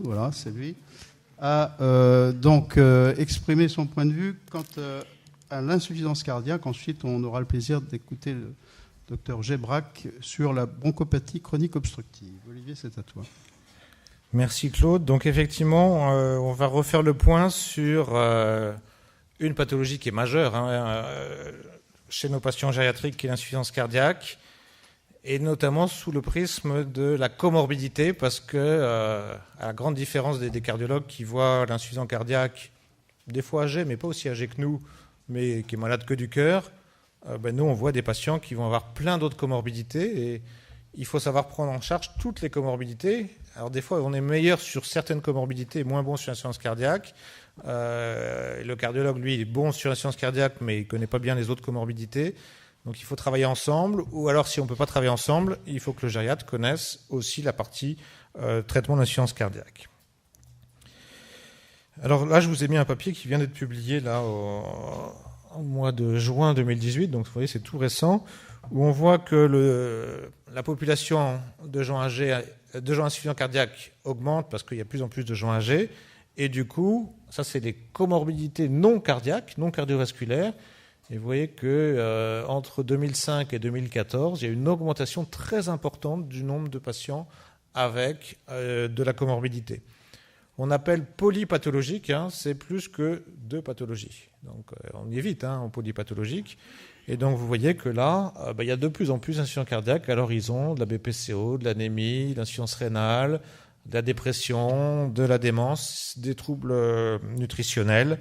voilà, c'est lui, a exprimé son point de vue quant à l'insuffisance cardiaque. Ensuite, on aura le plaisir d'écouter le docteur Gébrac sur la bronchopathie chronique obstructive. Olivier, c'est à toi. Merci Claude. Donc effectivement, on va refaire le point sur une pathologie qui est majeure chez nos patients gériatriques, qui est l'insuffisance cardiaque, et notamment sous le prisme de la comorbidité, parce que, à la grande différence des cardiologues qui voient l'insuffisance cardiaque, des fois âgé, mais pas aussi âgé que nous, mais qui est malade que du cœur, nous, on voit des patients qui vont avoir plein d'autres comorbidités, et il faut savoir prendre en charge toutes les comorbidités. Alors des fois, on est meilleur sur certaines comorbidités et moins bon sur l'insuffisance cardiaque. Le cardiologue, lui, est bon sur l'insuffisance cardiaque, mais il ne connaît pas bien les autres comorbidités. Donc il faut travailler ensemble, ou alors si on ne peut pas travailler ensemble, il faut que le gériatre connaisse aussi la partie traitement de l'insuffisance cardiaque. Alors là, je vous ai mis un papier qui vient d'être publié là au mois de juin 2018, donc vous voyez, c'est tout récent, où on voit que la population de gens âgés, de gens insuffisants cardiaques augmente parce qu'il y a de plus en plus de gens âgés, et du coup, ça c'est des comorbidités non cardiaques, non cardiovasculaires. Et vous voyez que entre 2005 et 2014, il y a une augmentation très importante du nombre de patients avec de la comorbidité. On appelle polypathologique, c'est plus que deux pathologies. Donc on y est vite en polypathologique. Et donc vous voyez que là, il y a de plus en plus d'insuffisance cardiaque à l'horizon, de la BPCO, de l'anémie, de l'insuffisance rénale, de la dépression, de la démence, des troubles nutritionnels.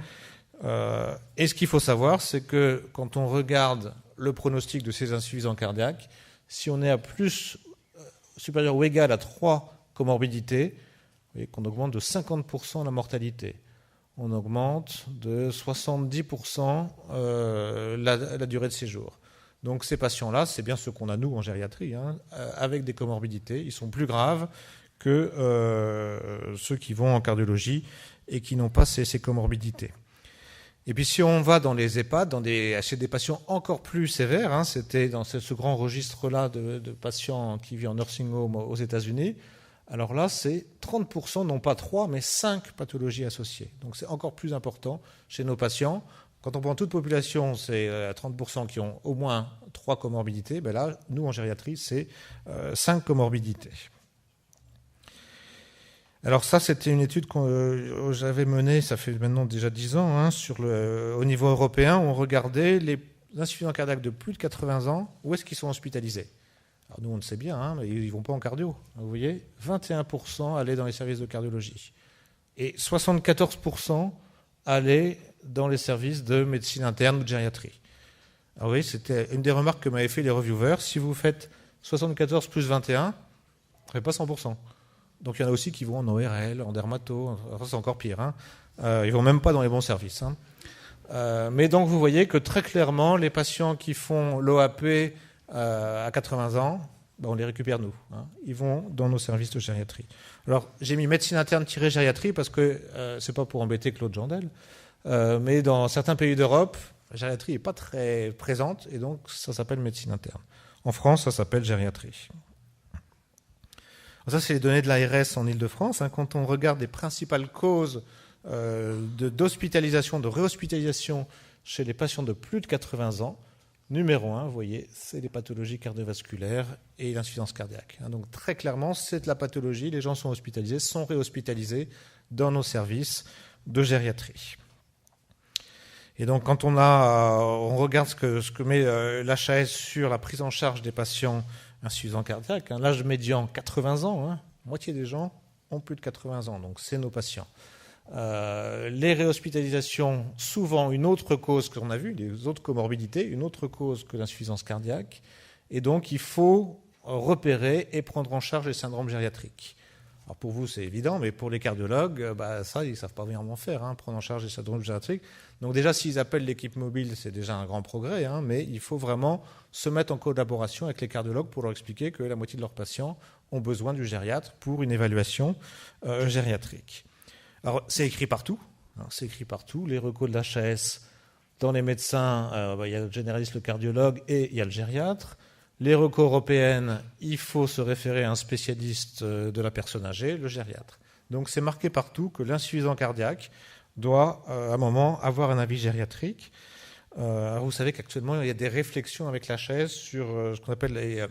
Et ce qu'il faut savoir, c'est que quand on regarde le pronostic de ces insuffisants cardiaques, si on est à plus supérieur ou égal à 3 comorbidités, vous voyez qu'on augmente de 50% la mortalité. On augmente de 70% la durée de séjour. Donc ces patients-là, c'est bien ceux qu'on a nous en gériatrie, avec des comorbidités. Ils sont plus graves que ceux qui vont en cardiologie et qui n'ont pas ces comorbidités. Et puis si on va dans les EHPAD, chez des patients encore plus sévères, c'était dans ce grand registre-là de patients qui vivent en nursing home aux États-Unis, alors là c'est 30%, non pas 3, mais 5 pathologies associées. Donc c'est encore plus important chez nos patients. Quand on prend toute population, c'est 30% qui ont au moins 3 comorbidités. Là, nous en gériatrie, c'est 5 comorbidités. Alors ça, c'était une étude que j'avais menée, ça fait maintenant déjà 10 ans, au niveau européen, où on regardait les insuffisants cardiaques de plus de 80 ans, où est-ce qu'ils sont hospitalisés. Alors nous, on le sait bien, mais ils ne vont pas en cardio. Vous voyez, 21% allaient dans les services de cardiologie. Et 74% allaient dans les services de médecine interne ou de gériatrie. Alors vous voyez, c'était une des remarques que m'avaient fait les reviewers. Si vous faites 74 plus 21, vous ne ferez pas 100%. Donc il y en a aussi qui vont en ORL, en dermato, ça c'est encore pire. Ils ne vont même pas dans les bons services. Mais donc vous voyez que très clairement, les patients qui font l'OAP à 80 ans, on les récupère nous. Ils vont dans nos services de gériatrie. Alors j'ai mis médecine interne-gériatrie parce que ce n'est pas pour embêter Claude Jandel, mais dans certains pays d'Europe, la gériatrie n'est pas très présente et donc ça s'appelle médecine interne. En France, ça s'appelle gériatrie. Ça, c'est les données de l'ARS en Ile-de-France. Quand on regarde les principales causes d'hospitalisation, de réhospitalisation chez les patients de plus de 80 ans, numéro 1, vous voyez, c'est les pathologies cardiovasculaires et l'insuffisance cardiaque. Donc très clairement, c'est de la pathologie. Les gens sont hospitalisés, sont réhospitalisés dans nos services de gériatrie. Et donc quand on regarde ce que met l'HAS sur la prise en charge des patients insuffisants cardiaques, l'âge médian 80 ans, moitié des gens ont plus de 80 ans, donc c'est nos patients. Les réhospitalisations, souvent une autre cause qu'on a vu, les autres comorbidités, une autre cause que l'insuffisance cardiaque, et donc il faut repérer et prendre en charge les syndromes gériatriques. Alors pour vous c'est évident, mais pour les cardiologues, ça ils ne savent pas vraiment faire, prendre en charge les syndromes gériatriques. Donc déjà s'ils appellent l'équipe mobile, c'est déjà un grand progrès, mais il faut vraiment se mettre en collaboration avec les cardiologues pour leur expliquer que la moitié de leurs patients ont besoin du gériatre pour une évaluation gériatrique. Alors c'est écrit partout, les recos de l'HAS, dans les médecins, il y a le généraliste, le cardiologue et il y a le gériatre. Les recos européennes, il faut se référer à un spécialiste de la personne âgée, le gériatre. Donc c'est marqué partout que l'insuffisant cardiaque doit à un moment avoir un avis gériatrique. Alors vous savez qu'actuellement il y a des réflexions avec la chaise sur ce qu'on appelle les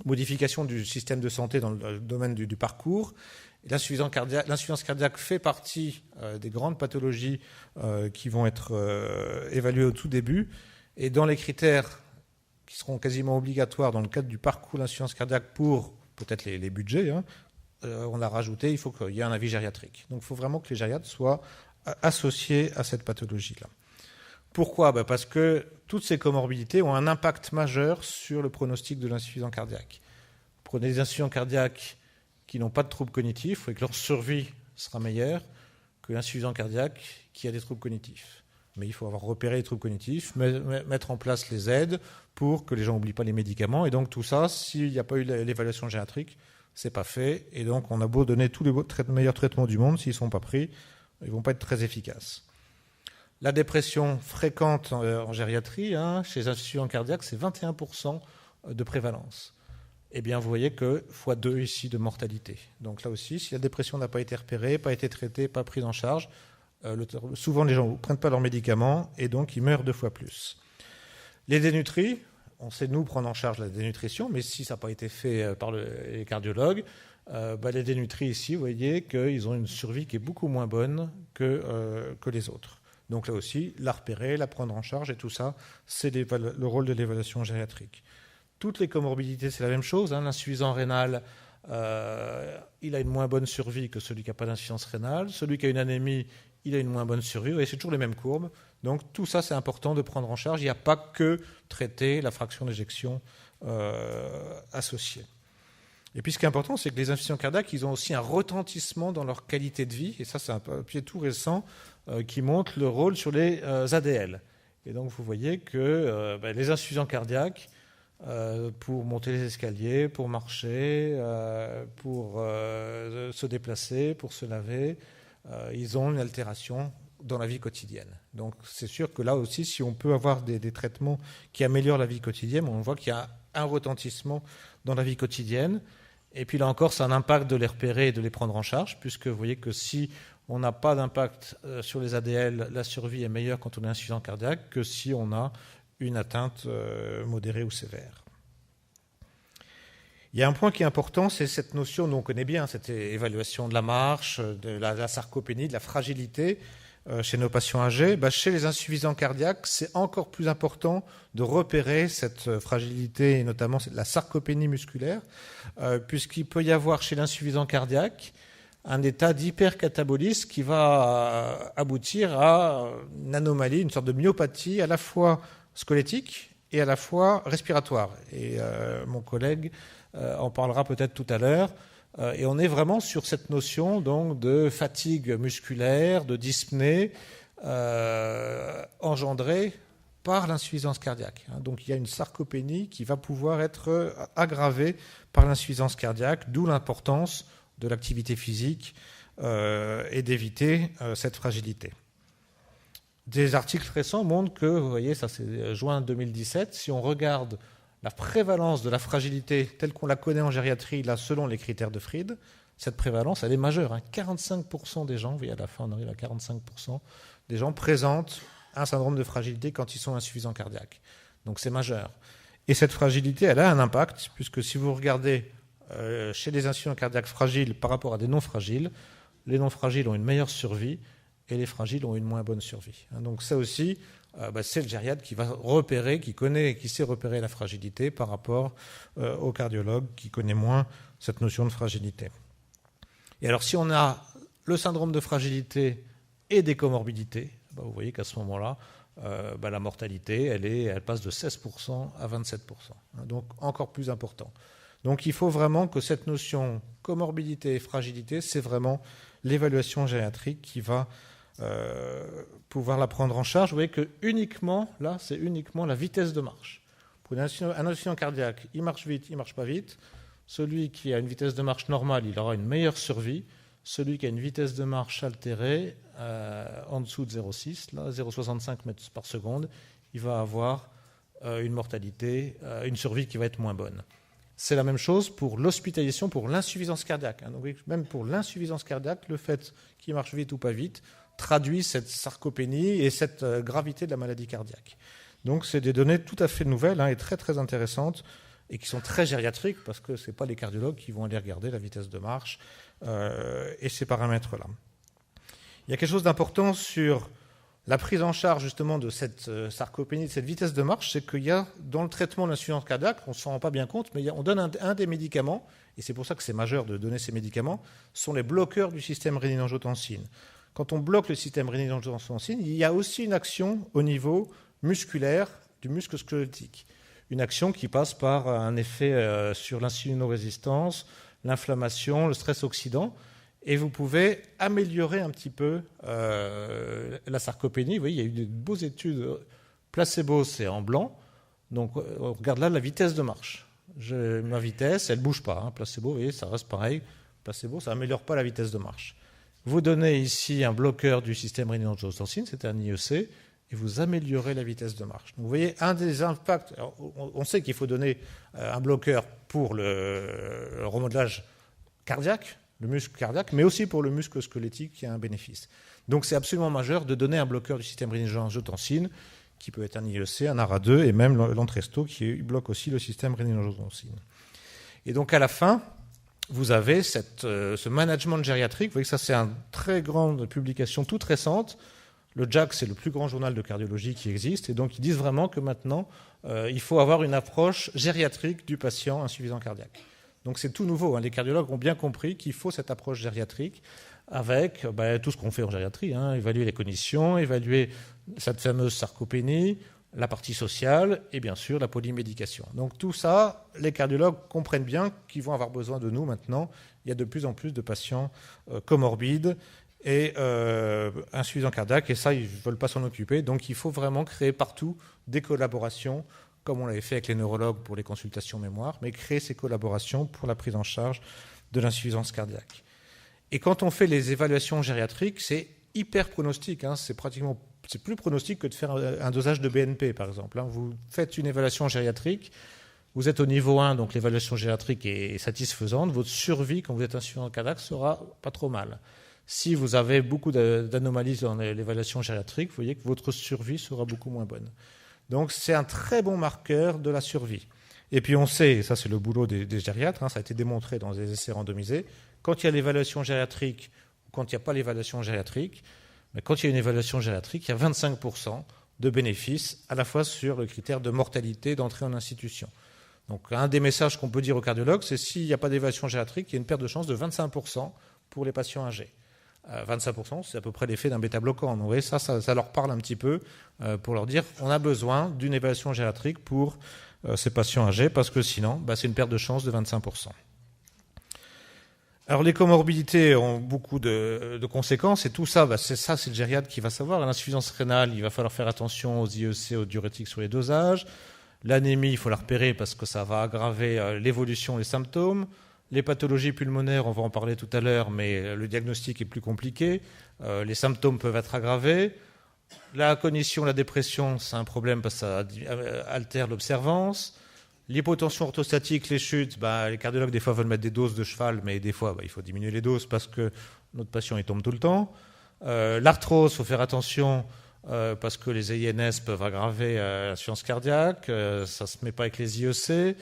modifications du système de santé dans le domaine du parcours. L'insuffisance cardiaque fait partie des grandes pathologies qui vont être évaluées au tout début. Et dans les critères qui seront quasiment obligatoires dans le cadre du parcours d'insuffisance cardiaque pour peut-être les budgets, on a rajouté, il faut qu'il y ait un avis gériatrique. Donc il faut vraiment que les gériatres soient associés à cette pathologie-là. Pourquoi ? Parce que toutes ces comorbidités ont un impact majeur sur le pronostic de l'insuffisant cardiaque. Prenez des insuffisants cardiaques qui n'ont pas de troubles cognitifs, et que leur survie sera meilleure que l'insuffisant cardiaque qui a des troubles cognitifs. Mais il faut avoir repéré les troubles cognitifs, mettre en place les aides pour que les gens n'oublient pas les médicaments. Et donc tout ça, s'il n'y a pas eu l'évaluation gériatrique, c'est pas fait. Et donc on a beau donner tous les meilleurs traitements du monde, s'ils ne sont pas pris, ils ne vont pas être très efficaces. La dépression fréquente en gériatrie, chez les insuffisants cardiaques, c'est 21% de prévalence. Eh bien, vous voyez que x2 ici de mortalité. Donc là aussi, si la dépression n'a pas été repérée, pas été traitée, pas prise en charge, souvent les gens ne prennent pas leurs médicaments et donc ils meurent 2 fois plus. Les dénutris, on sait nous prendre en charge la dénutrition, mais si ça n'a pas été fait par les cardiologues, les dénutris ici, vous voyez qu'ils ont une survie qui est beaucoup moins bonne que les autres. Donc là aussi, la repérer, la prendre en charge et tout ça, c'est le rôle de l'évaluation gériatrique. Toutes les comorbidités, c'est la même chose. L'insuffisant rénal, il a une moins bonne survie que celui qui n'a pas d'insuffisance rénale. Celui qui a une anémie, il a une moins bonne survie. Et c'est toujours les mêmes courbes. Donc tout ça, c'est important de prendre en charge. Il n'y a pas que traiter la fraction d'éjection associée. Et puis ce qui est important, c'est que les insuffisants cardiaques, ils ont aussi un retentissement dans leur qualité de vie. Et ça, c'est un papier tout récent qui montre le rôle sur les ADL. Et donc vous voyez que les insuffisants cardiaques, pour monter les escaliers, pour marcher, pour se déplacer, pour se laver, ils ont une altération dans la vie quotidienne. Donc c'est sûr que là aussi, si on peut avoir des traitements qui améliorent la vie quotidienne, on voit qu'il y a un retentissement dans la vie quotidienne. Et puis là encore, c'est un impact de les repérer et de les prendre en charge, puisque vous voyez que si on n'a pas d'impact sur les ADL, la survie est meilleure quand on est insuffisant cardiaque que si on a une atteinte modérée ou sévère. Il y a un point qui est important, c'est cette notion, nous on connaît bien, cette évaluation de la marche, de la sarcopénie, de la fragilité chez nos patients âgés. Chez les insuffisants cardiaques, c'est encore plus important de repérer cette fragilité, et notamment la sarcopénie musculaire, puisqu'il peut y avoir chez l'insuffisant cardiaque un état d'hypercatabolisme qui va aboutir à une anomalie, une sorte de myopathie à la fois squelettique et à la fois respiratoire. Et mon collègue en parlera peut-être tout à l'heure. Et on est vraiment sur cette notion donc, de fatigue musculaire, de dyspnée engendrée par l'insuffisance cardiaque. Donc il y a une sarcopénie qui va pouvoir être aggravée par l'insuffisance cardiaque, d'où l'importance de l'activité physique et d'éviter cette fragilité. Des articles récents montrent que, vous voyez, ça c'est juin 2017, si on regarde la prévalence de la fragilité telle qu'on la connaît en gériatrie, là, selon les critères de Fried, cette prévalence, elle est majeure. 45% des gens, vous voyez, à la fin, on arrive à 45% des gens présentent un syndrome de fragilité quand ils sont insuffisants cardiaques. Donc c'est majeur. Et cette fragilité, elle a un impact, puisque si vous regardez chez les insuffisants cardiaques fragiles par rapport à des non fragiles, les non fragiles ont une meilleure survie et les fragiles ont une moins bonne survie. Donc ça aussi, c'est le gériatre qui va repérer, qui connaît et qui sait repérer la fragilité par rapport au cardiologue qui connaît moins cette notion de fragilité. Et alors si on a le syndrome de fragilité et des comorbidités, vous voyez qu'à ce moment-là, la mortalité, elle passe de 16% à 27%. Donc encore plus important. Donc il faut vraiment que cette notion comorbidité et fragilité, c'est vraiment l'évaluation gériatrique qui va pouvoir la prendre en charge. Vous voyez que uniquement, là, c'est uniquement la vitesse de marche. Pour un insuffisant cardiaque, il marche vite, il ne marche pas vite. Celui qui a une vitesse de marche normale, il aura une meilleure survie. Celui qui a une vitesse de marche altérée, en dessous de 0,6, là, 0,65 mètres par seconde, il va avoir une mortalité, une survie qui va être moins bonne. C'est la même chose pour l'hospitalisation, pour l'insuffisance cardiaque. Donc, même pour l'insuffisance cardiaque, le fait qu'il marche vite ou pas vite traduit cette sarcopénie et cette gravité de la maladie cardiaque. Donc, c'est des données tout à fait nouvelles et très, très intéressantes et qui sont très gériatriques parce que ce n'est pas les cardiologues qui vont aller regarder la vitesse de marche et ces paramètres-là. Il y a quelque chose d'important sur la prise en charge justement de cette sarcopénie, de cette vitesse de marche, c'est qu'il y a dans le traitement de l'insuffisance cardiaque, on ne s'en rend pas bien compte, mais on donne un des médicaments, et c'est pour ça que c'est majeur de donner ces médicaments, sont les bloqueurs du système rénine-angiotensine. Quand on bloque le système rénine-angiotensine, il y a aussi une action au niveau musculaire du muscle squelettique. Une action qui passe par un effet sur l'insulinorésistance, l'inflammation, le stress oxydant, et vous pouvez améliorer un petit peu la sarcopénie. Vous voyez, il y a eu de beaux études. Placebo, c'est en blanc. Donc, on regarde là la vitesse de marche. Ma vitesse, elle ne bouge pas. Placebo, vous voyez, ça reste pareil. Placebo, ça n'améliore pas la vitesse de marche. Vous donnez ici un bloqueur du système rénine-angiotensine, c'est un IEC, et vous améliorez la vitesse de marche. Donc, vous voyez, un des impacts... Alors, on sait qu'il faut donner un bloqueur pour le remodelage cardiaque, le muscle cardiaque, mais aussi pour le muscle squelettique qui a un bénéfice. Donc c'est absolument majeur de donner un bloqueur du système rénine-angiotensine, qui peut être un IEC, un ARA2, et même l'Entresto qui bloque aussi le système rénine-angiotensine. Et donc à la fin, vous avez ce management gériatrique. Vous voyez que ça, c'est une très grande publication toute récente. Le JACC, c'est le plus grand journal de cardiologie qui existe, et donc ils disent vraiment que maintenant, il faut avoir une approche gériatrique du patient insuffisant cardiaque. Donc c'est tout nouveau. Les cardiologues ont bien compris qu'il faut cette approche gériatrique avec tout ce qu'on fait en gériatrie, évaluer les cognitions, évaluer cette fameuse sarcopénie, la partie sociale et bien sûr la polymédication. Donc tout ça, les cardiologues comprennent bien qu'ils vont avoir besoin de nous maintenant. Il y a de plus en plus de patients comorbides et insuffisants cardiaques, et ça, ils ne veulent pas s'en occuper. Donc il faut vraiment créer partout des collaborations, comme on l'avait fait avec les neurologues pour les consultations mémoire, mais créer ces collaborations pour la prise en charge de l'insuffisance cardiaque. Et quand on fait les évaluations gériatriques, c'est hyper pronostic. C'est plus pronostic que de faire un dosage de BNP, par exemple. Vous faites une évaluation gériatrique, vous êtes au niveau 1, donc l'évaluation gériatrique est satisfaisante. Votre survie, quand vous êtes insuffisant cardiaque, sera pas trop mal. Si vous avez beaucoup d'anomalies dans l'évaluation gériatrique, vous voyez que votre survie sera beaucoup moins bonne. Donc c'est un très bon marqueur de la survie. Et puis on sait, et ça c'est le boulot des gériatres, ça a été démontré dans des essais randomisés, quand il y a l'évaluation gériatrique ou quand il n'y a pas l'évaluation gériatrique, mais quand il y a une évaluation gériatrique, il y a 25% de bénéfices à la fois sur le critère de mortalité d'entrée en institution. Donc un des messages qu'on peut dire aux cardiologues, c'est s'il n'y a pas d'évaluation gériatrique, il y a une perte de chance de 25% pour les patients âgés. 25%, c'est à peu près l'effet d'un bêta-bloquant. Donc, vous voyez, ça leur parle un petit peu pour leur dire on a besoin d'une évaluation gériatrique pour ces patients âgés parce que sinon, c'est une perte de chance de 25%. Alors, les comorbidités ont beaucoup de conséquences et tout ça, c'est le gériatre qui va savoir. À l'insuffisance rénale, il va falloir faire attention aux IEC, aux diurétiques sur les dosages. L'anémie, il faut la repérer parce que ça va aggraver l'évolution, les symptômes. Les pathologies pulmonaires, on va en parler tout à l'heure, mais le diagnostic est plus compliqué. Les symptômes peuvent être aggravés. La cognition, la dépression, c'est un problème parce que ça altère l'observance. L'hypotension orthostatique, les chutes, les cardiologues, des fois, veulent mettre des doses de cheval, mais des fois, il faut diminuer les doses parce que notre patient, il tombe tout le temps. L'arthrose, il faut faire attention parce que les INS peuvent aggraver l'insuffisance cardiaque. Ça ne se met pas avec les IEC.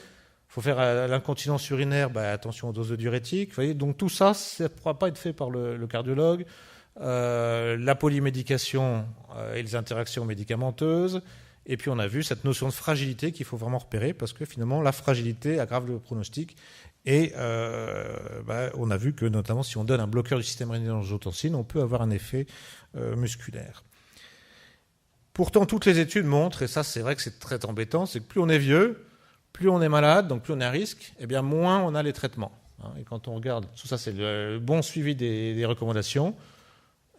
Il faut faire l'incontinence urinaire, attention aux doses de diurétiques. Vous voyez, donc tout ça, ça ne pourra pas être fait par le cardiologue. La polymédication et les interactions médicamenteuses. Et puis on a vu cette notion de fragilité qu'il faut vraiment repérer parce que finalement la fragilité aggrave le pronostic. Et on a vu que notamment si on donne un bloqueur du système rénine-angiotensine, on peut avoir un effet musculaire. Pourtant, toutes les études montrent, et ça c'est vrai que c'est très embêtant, c'est que plus on est vieux, plus on est malade, donc plus on est à risque, et bien moins on a les traitements. Et quand on regarde, tout ça c'est le bon suivi des recommandations,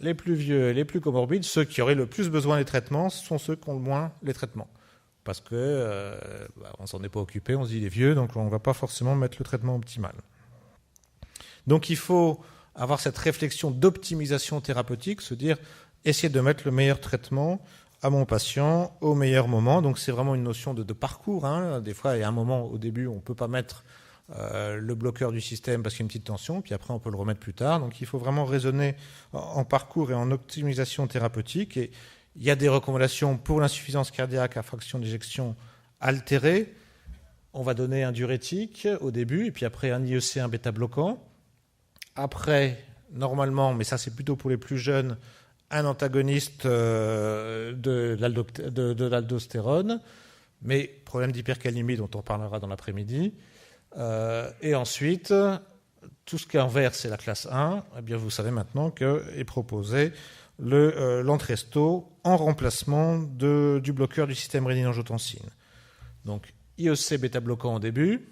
les plus vieux et les plus comorbides, ceux qui auraient le plus besoin des traitements, sont ceux qui ont le moins les traitements. Parce que on ne s'en est pas occupé, on se dit il est vieux, donc on ne va pas forcément mettre le traitement optimal. Donc il faut avoir cette réflexion d'optimisation thérapeutique, se dire essayer de mettre le meilleur traitement à mon patient au meilleur moment. Donc c'est vraiment une notion de parcours. Des fois, il y a un moment au début, on ne peut pas mettre le bloqueur du système parce qu'il y a une petite tension, puis après on peut le remettre plus tard. Donc il faut vraiment raisonner en parcours et en optimisation thérapeutique. Et il y a des recommandations pour l'insuffisance cardiaque à fraction d'éjection altérée. On va donner un diurétique au début, et puis après un IEC, un bêta-bloquant. Après, normalement, mais ça c'est plutôt pour les plus jeunes, un antagoniste de l'aldostérone, mais problème d'hypercalémie dont on parlera dans l'après-midi. Et ensuite, tout ce qui est en vert, c'est la classe 1. Eh bien, vous savez maintenant qu'est proposé l'Entresto en remplacement du bloqueur du système rénine-angiotensine. Donc, IEC bêta-bloquant au début,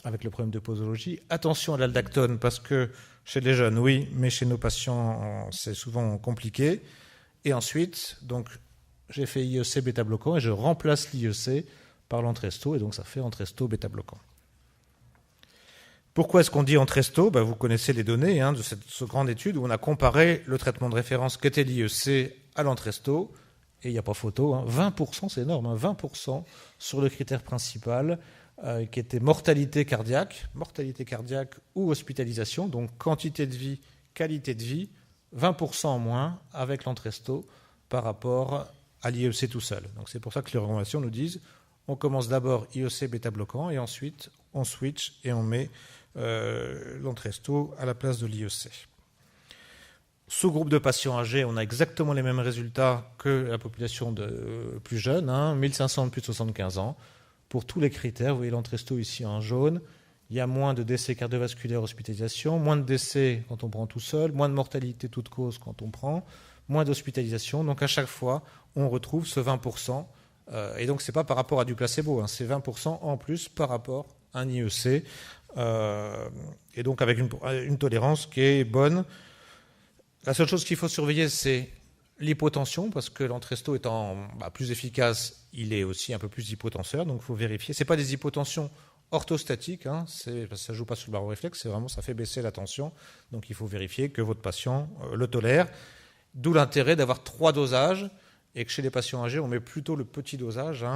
avec le problème de posologie. Attention à l'aldactone, parce que chez les jeunes, oui, mais chez nos patients, c'est souvent compliqué. Et ensuite, donc, j'ai fait IEC bêta-bloquant et je remplace l'IEC par l'Entresto, et donc ça fait Entresto bêta-bloquant. Pourquoi est-ce qu'on dit Entresto ? Vous connaissez les données de cette grande étude où on a comparé le traitement de référence qu'était l'IEC à l'Entresto, et il n'y a pas photo, 20%, c'est énorme, 20% sur le critère principal qui était mortalité cardiaque ou hospitalisation, donc quantité de vie, qualité de vie, 20% en moins avec l'Entresto par rapport à l'IEC tout seul. Donc c'est pour ça que les recommandations nous disent on commence d'abord IEC bêta-bloquant et ensuite on switch et on met l'Entresto à la place de l'IEC. Sous-groupe de patients âgés, on a exactement les mêmes résultats que la population plus jeune, 1500 de plus de 75 ans. Pour tous les critères, vous voyez l'Entresto ici en jaune, il y a moins de décès cardiovasculaires, hospitalisation, moins de décès quand on prend tout seul, moins de mortalité toute cause quand on prend, moins d'hospitalisation. Donc à chaque fois, on retrouve ce 20%. Et donc ce n'est pas par rapport à du placebo, c'est 20% en plus par rapport à un IEC. Et donc avec une tolérance qui est bonne. La seule chose qu'il faut surveiller, c'est l'hypotension, parce que l'Entresto étant plus efficace, il est aussi un peu plus hypotenseur, donc il faut vérifier. Ce n'est pas des hypotensions orthostatiques, ça ne joue pas sur le baroréflexe, c'est vraiment ça fait baisser la tension, donc il faut vérifier que votre patient le tolère. D'où l'intérêt d'avoir 3 dosages, et que chez les patients âgés, on met plutôt le petit dosage,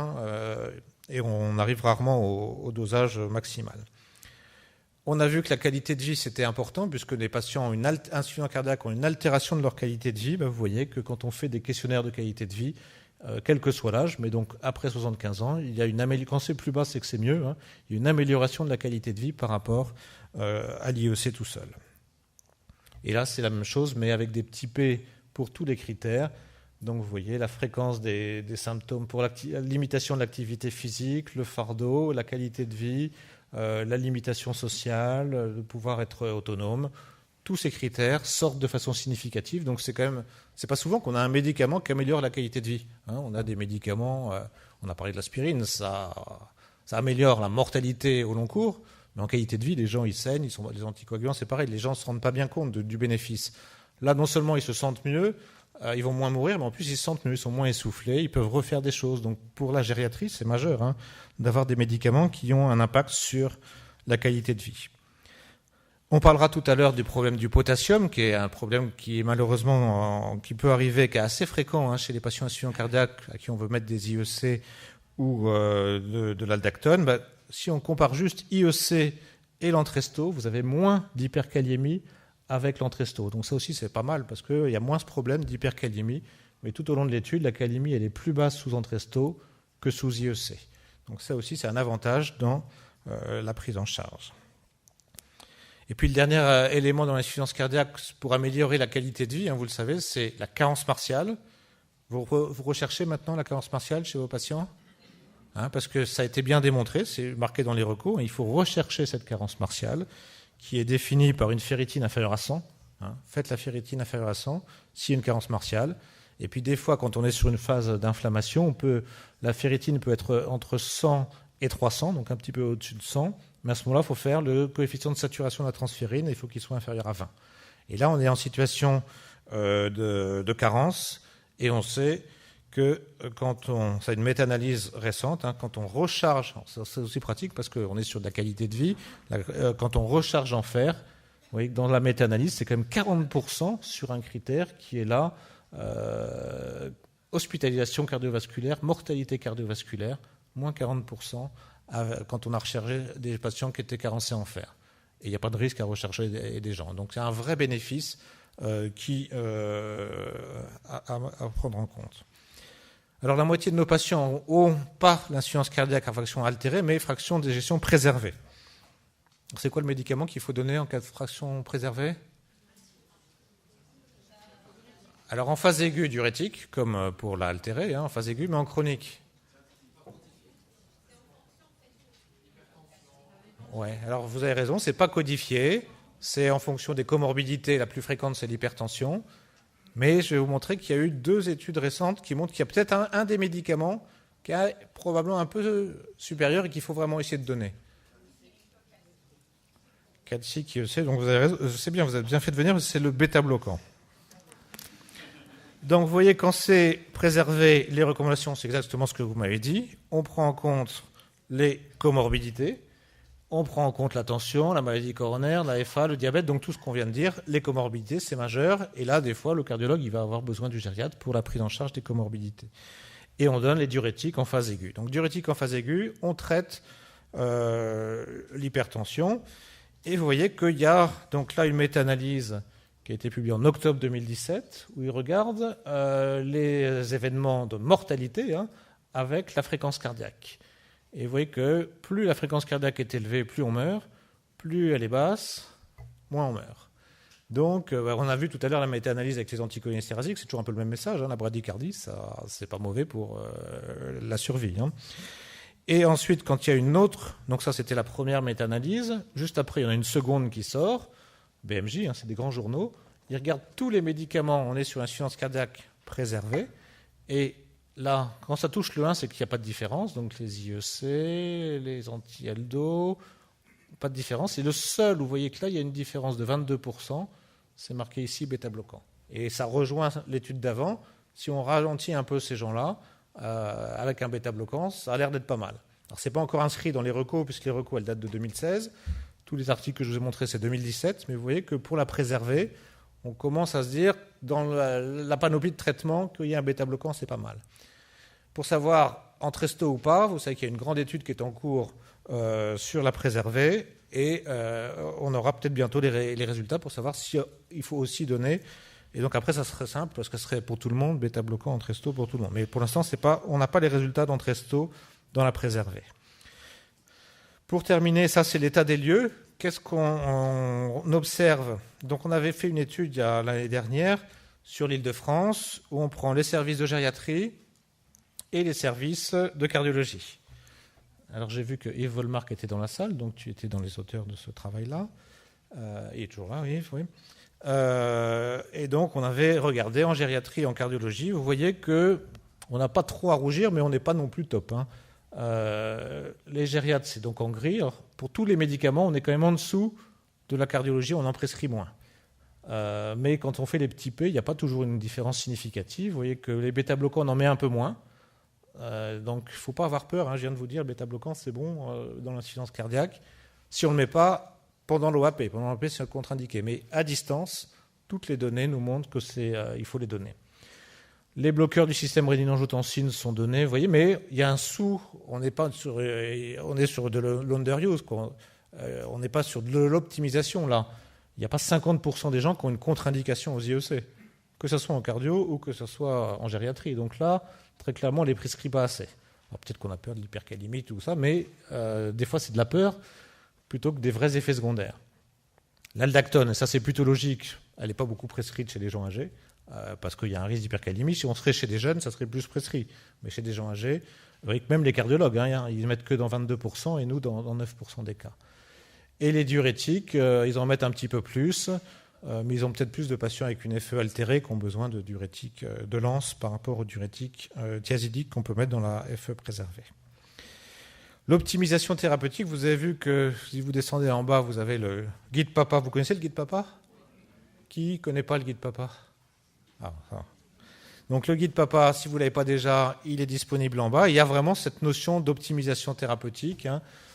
et on arrive rarement au dosage maximal. On a vu que la qualité de vie, c'était important, puisque les patients insuffisants cardiaques ont une altération de leur qualité de vie. Vous voyez que quand on fait des questionnaires de qualité de vie, quel que soit l'âge, mais donc après 75 ans, il y a une amélioration. Quand c'est plus bas, c'est que c'est mieux. Il y a une amélioration de la qualité de vie par rapport à l'IEC tout seul. Et là, c'est la même chose, mais avec des petits P pour tous les critères. Donc vous voyez la fréquence des symptômes pour la limitation de l'activité physique, le fardeau, la qualité de vie, la limitation sociale, le pouvoir être autonome. Tous ces critères sortent de façon significative. Donc c'est pas souvent qu'on a un médicament qui améliore la qualité de vie. On a des médicaments, on a parlé de l'aspirine, ça améliore la mortalité au long cours, mais en qualité de vie, les gens ils saignent, les anticoagulants, c'est pareil, les gens ne se rendent pas bien compte du bénéfice. Là, non seulement ils se sentent mieux, ils vont moins mourir, mais en plus ils se sentent mieux, ils sont moins essoufflés, ils peuvent refaire des choses. Donc pour la gériatrie, c'est majeur d'avoir des médicaments qui ont un impact sur la qualité de vie. On parlera tout à l'heure du problème du potassium, qui est un problème qui est malheureusement qui peut arriver, qui est assez fréquent chez les patients insuffisants cardiaques à qui on veut mettre des IEC ou de l'aldactone. Si on compare juste IEC et l'Entresto, vous avez moins d'hyperkaliémie avec l'Entresto. Donc ça aussi, c'est pas mal, parce qu'il y a moins ce problème d'hyperkaliémie. Mais tout au long de l'étude, la kaliémie, elle est plus basse sous Entresto que sous IEC. Donc ça aussi, c'est un avantage dans la prise en charge. Et puis le dernier élément dans l'insuffisance cardiaque pour améliorer la qualité de vie, vous le savez, c'est la carence martiale. Vous recherchez maintenant la carence martiale chez vos patients, parce que ça a été bien démontré, c'est marqué dans les recos, il faut rechercher cette carence martiale qui est définie par une ferritine inférieure à 100. Faites la ferritine inférieure à 100 s'il y a une carence martiale. Et puis des fois, quand on est sur une phase d'inflammation, la ferritine peut être entre 100 et 300, donc un petit peu au-dessus de 100. Mais à ce moment-là, il faut faire le coefficient de saturation de la transférine, et il faut qu'il soit inférieur à 20. Et là, on est en situation de carence, et on sait que c'est une méta-analyse récente, quand on recharge, c'est aussi pratique parce qu'on est sur de la qualité de vie, quand on recharge en fer, vous voyez que dans la méta-analyse, c'est quand même 40% sur un critère qui est là, hospitalisation cardiovasculaire, mortalité cardiovasculaire, moins 40% quand on a recherché des patients qui étaient carencés en fer. Et il n'y a pas de risque à rechercher des gens. Donc c'est un vrai bénéfice à prendre en compte. Alors la moitié de nos patients ont pas l'insuffisance cardiaque à fraction altérée, mais fraction d'éjection préservée. C'est quoi le médicament qu'il faut donner en cas de fraction préservée? Alors en phase aiguë, diurétique, comme pour la altérée, en phase aiguë, mais en chronique. Ouais, alors vous avez raison, c'est pas codifié, c'est en fonction des comorbidités, la plus fréquente c'est l'hypertension, mais je vais vous montrer qu'il y a eu 2 études récentes qui montrent qu'il y a peut-être un des médicaments qui est probablement un peu supérieur et qu'il faut vraiment essayer de donner. Calcium, donc vous avez raison, c'est bien, vous avez bien fait de venir, c'est le bêta-bloquant. Donc vous voyez, quand c'est préservé, les recommandations, c'est exactement ce que vous m'avez dit. On prend en compte les comorbidités, on prend en compte la tension, la maladie coronaire, la FA, le diabète, donc tout ce qu'on vient de dire. Les comorbidités, c'est majeur. Et là, des fois, le cardiologue, il va avoir besoin du gériatre pour la prise en charge des comorbidités. Et on donne les diurétiques en phase aiguë. Donc diurétiques en phase aiguë, on traite l'hypertension. Et vous voyez qu'il y a donc là une méta-analyse qui a été publiée en octobre 2017, où il regarde les événements de mortalité avec la fréquence cardiaque. Et vous voyez que plus la fréquence cardiaque est élevée, plus on meurt, plus elle est basse, moins on meurt. Donc, on a vu tout à l'heure la méta-analyse avec les anticholinésterasiques, c'est toujours un peu le même message, la bradycardie, ça, c'est pas mauvais pour la survie. Et ensuite, quand il y a une autre, donc ça c'était la première méta-analyse, juste après il y en a une seconde qui sort, BMJ, c'est des grands journaux, ils regardent tous les médicaments, on est sur insuffisance cardiaque préservée, et là, quand ça touche le 1, c'est qu'il n'y a pas de différence, donc les IEC, les anti-ALDO, pas de différence, et le seul, vous voyez que là, il y a une différence de 22%, c'est marqué ici bêta-bloquant. Et ça rejoint l'étude d'avant, si on ralentit un peu ces gens-là, avec un bêta-bloquant, ça a l'air d'être pas mal. Alors, ce n'est pas encore inscrit dans les recos, puisque les recos, elles datent de 2016. Tous les articles que je vous ai montrés, c'est 2017. Mais vous voyez que pour la préserver, on commence à se dire, dans la panoplie de traitement, qu'il y a un bêta-bloquant, c'est pas mal. Pour savoir, Entresto ou pas, vous savez qu'il y a une grande étude qui est en cours sur la préserver. Et on aura peut-être bientôt les résultats pour savoir s'il faut aussi donner. Et donc après, ça serait simple, parce que ce serait pour tout le monde, bêta-bloquant, Entresto pour tout le monde. Mais pour l'instant, on n'a pas les résultats d'Entresto dans la préservée. Pour terminer, ça c'est l'état des lieux. Qu'est-ce qu'on observe? Donc on avait fait une étude l'année dernière sur l'Île-de-France, où on prend les services de gériatrie et les services de cardiologie. Alors j'ai vu que Yves Volmark était dans la salle, donc tu étais dans les auteurs de ce travail-là. Il est toujours là, Yves, oui. Et donc on avait regardé en gériatrie et en cardiologie. Vous voyez qu'on n'a pas trop à rougir, mais on n'est pas non plus top. Les gériatres, c'est donc en gris. Alors, pour tous les médicaments, on est quand même en dessous de la cardiologie, on en prescrit moins. Mais quand on fait les petits P, il n'y a pas toujours une différence significative. Vous voyez que les bêta-bloquants, on en met un peu moins. Donc il ne faut pas avoir peur. Je viens de vous dire, le bêta-bloquant, c'est bon dans l'insuffisance cardiaque. Si on ne le met pas pendant l'OAP. Pendant l'OAP, c'est contre-indiqué. Mais à distance, toutes les données nous montrent qu'il faut les donner. Les bloqueurs du système rénine-angiotensine sont donnés, vous voyez, mais il y a un on est sur de l'underuse, on n'est pas sur de l'optimisation là. Il n'y a pas 50% des gens qui ont une contre-indication aux IEC, que ce soit en cardio ou que ce soit en gériatrie. Donc là, très clairement, on ne les prescrit pas assez. Alors peut-être qu'on a peur de l'hypercalémie, tout ça, mais des fois c'est de la peur plutôt que des vrais effets secondaires. L'aldactone, ça c'est plutôt logique, elle n'est pas beaucoup prescrite chez les gens âgés, parce qu'il y a un risque d'hypercalémie. Si on serait chez des jeunes, ça serait plus prescrit. Mais chez des gens âgés, vous voyez que même les cardiologues, ils ne mettent que dans 22% et nous dans 9% des cas. Et les diurétiques, ils en mettent un petit peu plus, mais ils ont peut-être plus de patients avec une FE altérée qui ont besoin de diurétiques de lance par rapport aux diurétiques thiazidiques qu'on peut mettre dans la FE préservée. L'optimisation thérapeutique, vous avez vu que si vous descendez en bas, vous avez le guide PAPA. Vous connaissez le guide PAPA? Qui ne connaît pas le guide PAPA? Donc le guide PAPA, si vous ne l'avez pas déjà, il est disponible en bas. Il y a vraiment cette notion d'optimisation thérapeutique,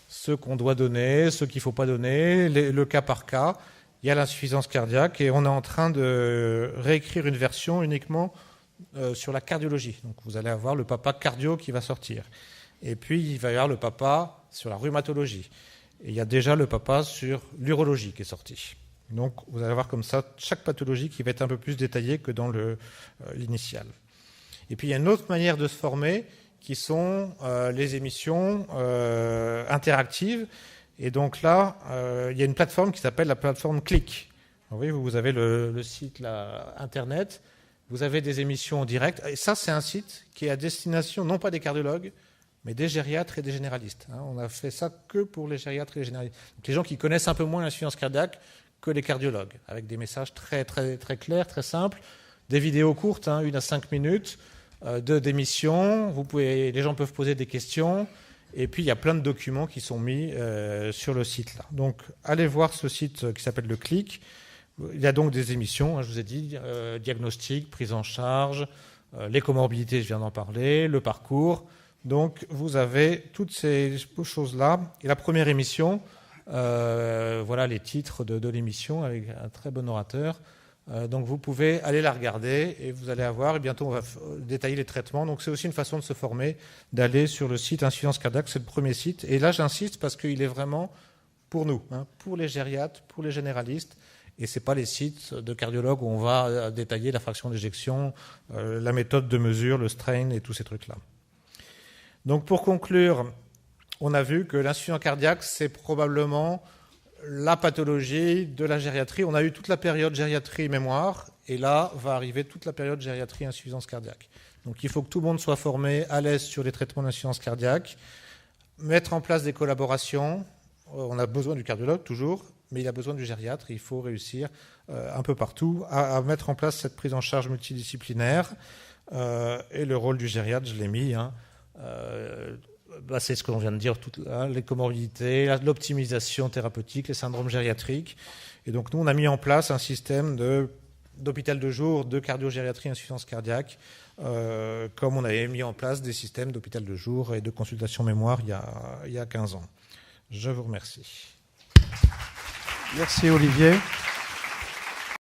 ce qu'on doit donner, ce qu'il ne faut pas donner, le cas par cas. Il y a l'insuffisance cardiaque et on est en train de réécrire une version uniquement sur la cardiologie. Donc vous allez avoir le PAPA cardio qui va sortir. Et puis, il va y avoir le PAPA sur la rhumatologie. Et il y a déjà le PAPA sur l'urologie qui est sorti. Donc, vous allez voir comme ça chaque pathologie qui va être un peu plus détaillée que dans l'initial. Et puis, il y a une autre manière de se former qui sont les émissions interactives. Et donc là, il y a une plateforme qui s'appelle la plateforme Click. Vous avez le site là, Internet, vous avez des émissions en direct. Et ça, c'est un site qui est à destination non pas des cardiologues, mais des gériatres et des généralistes. On a fait ça que pour les gériatres et les généralistes. Donc, les gens qui connaissent un peu moins l'insuffisance cardiaque que les cardiologues, avec des messages très, très, très clairs, très simples, des vidéos courtes, 1 à 5 minutes, d'émissions. Les gens peuvent poser des questions. Et puis, il y a plein de documents qui sont mis sur le site là. Donc, allez voir ce site qui s'appelle le Click. Il y a donc des émissions, je vous ai dit, diagnostic, prise en charge, les comorbidités, je viens d'en parler, le parcours. Donc, vous avez toutes ces choses-là. Et la première émission, voilà les titres de l'émission avec un très bon orateur. Donc, vous pouvez aller la regarder et vous allez avoir, et bientôt on va détailler les traitements. Donc, c'est aussi une façon de se former, d'aller sur le site Insuffisance cardiaque, c'est le premier site. Et là, j'insiste parce qu'il est vraiment pour nous, pour les gériatres, pour les généralistes. Et ce n'est pas les sites de cardiologues où on va détailler la fraction d'éjection, la méthode de mesure, le strain et tous ces trucs-là. Donc pour conclure, on a vu que l'insuffisance cardiaque, c'est probablement la pathologie de la gériatrie. On a eu toute la période gériatrie mémoire, et là va arriver toute la période gériatrie insuffisance cardiaque. Donc il faut que tout le monde soit formé, à l'aise sur les traitements d'insuffisance cardiaque, mettre en place des collaborations. On a besoin du cardiologue toujours, mais il a besoin du gériatre. Il faut réussir un peu partout à mettre en place cette prise en charge multidisciplinaire. Et le rôle du gériatre, je l'ai mis. C'est ce que l'on vient de dire, les comorbidités, l'optimisation thérapeutique, les syndromes gériatriques. Et donc nous, on a mis en place un système d'hôpital de jour, de cardiogériatrie insuffisance cardiaque, comme on avait mis en place des systèmes d'hôpital de jour et de consultation mémoire il y a 15 ans. Je vous remercie. Merci Olivier.